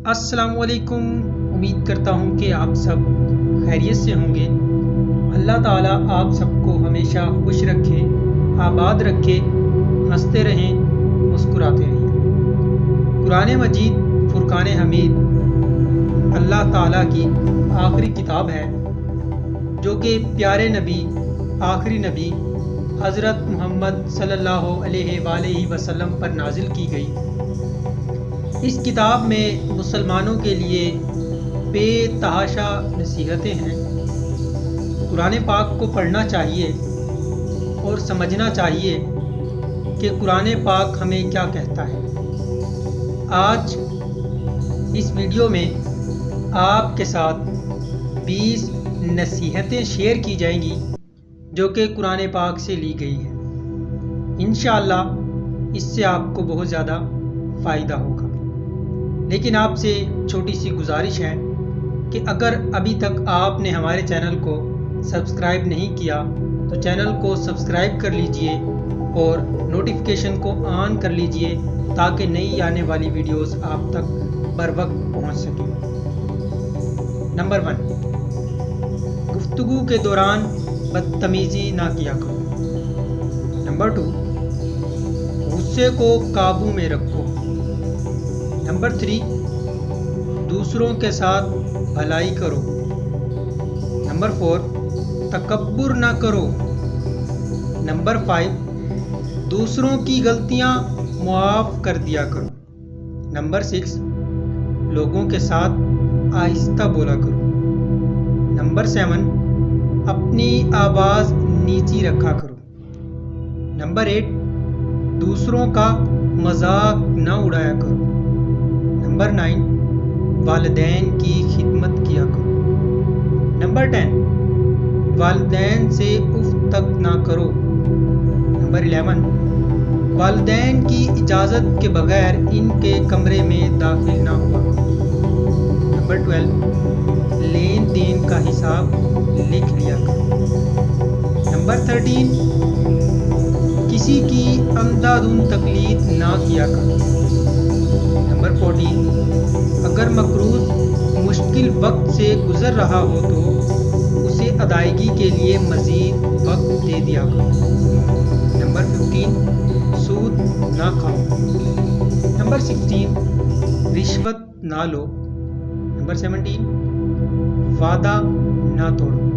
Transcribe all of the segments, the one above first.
السلام علیکم، امید کرتا ہوں کہ آپ سب خیریت سے ہوں گے۔ اللہ تعالیٰ آپ سب کو ہمیشہ خوش رکھے، آباد رکھے، ہنستے رہیں، مسکراتے رہیں۔ قرآن مجید فرقان حمید اللہ تعالیٰ کی آخری کتاب ہے جو کہ پیارے نبی، آخری نبی حضرت محمد صلی اللہ علیہ وآلہ وسلم پر نازل کی گئی۔ اس کتاب میں مسلمانوں کے لیے بے تحاشا نصیحتیں ہیں۔ قرآن پاک کو پڑھنا چاہیے اور سمجھنا چاہیے کہ قرآن پاک ہمیں کیا کہتا ہے۔ آج اس ویڈیو میں آپ کے ساتھ 20 نصیحتیں شیئر کی جائیں گی جو کہ قرآن پاک سے لی گئی ہیں۔ انشاءاللہ اس سے آپ کو بہت زیادہ فائدہ ہوگا، لیکن آپ سے چھوٹی سی گزارش ہے کہ اگر ابھی تک آپ نے ہمارے چینل کو سبسکرائب نہیں کیا تو چینل کو سبسکرائب کر لیجئے اور نوٹیفیکیشن کو آن کر لیجئے تاکہ نئی آنے والی ویڈیوز آپ تک بر وقت پہنچ سکیں۔ نمبر 1، گفتگو کے دوران بدتمیزی نہ کیا کرو۔ نمبر 2، غصے کو قابو میں رکھو۔ نمبر 3، دوسروں کے ساتھ بھلائی کرو۔ نمبر 4، تکبر نہ کرو۔ نمبر 5، دوسروں کی غلطیاں معاف کر دیا کرو۔ نمبر 6، لوگوں کے ساتھ آہستہ بولا کرو۔ نمبر 7، اپنی آواز نیچی رکھا کرو۔ نمبر 8، دوسروں کا مذاق نہ اڑایا کرو۔ نمبر 9، والدین کی خدمت کیا کرو۔ نمبر 10، والدین سے اف تک نہ کرو۔ نمبر 11، والدین کی اجازت کے بغیر ان کے کمرے میں داخل نہ ہوا کرو۔ نمبر 12، لین دین کا حساب لکھ لیا کرو۔ نمبر 13، کسی کی اندھادھند تقلید نہ کیا کرو۔ نمبر 14، اگر مقروض مشکل وقت سے گزر رہا ہو تو اسے ادائیگی کے لیے مزید وقت دے دیا کرو۔ نمبر 15، سود نہ کھاؤ۔ نمبر 16، رشوت نہ لو۔ نمبر 17، وعدہ نہ توڑو۔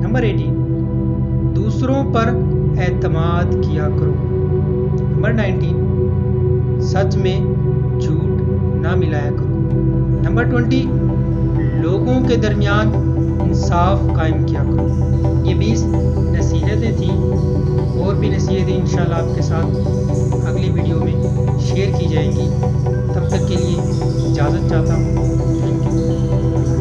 نمبر 18، دوسروں پر اعتماد کیا کرو۔ نمبر 19، سچ میں جھوٹ نہ ملایا کرو۔ نمبر 20، لوگوں کے درمیان انصاف قائم کیا کرو۔ یہ 20 نصیحتیں تھیں، اور بھی نصیحتیں انشاءاللہ آپ کے ساتھ اگلی ویڈیو میں شیئر کی جائیں گی۔ تب تک کے لیے اجازت چاہتا ہوں۔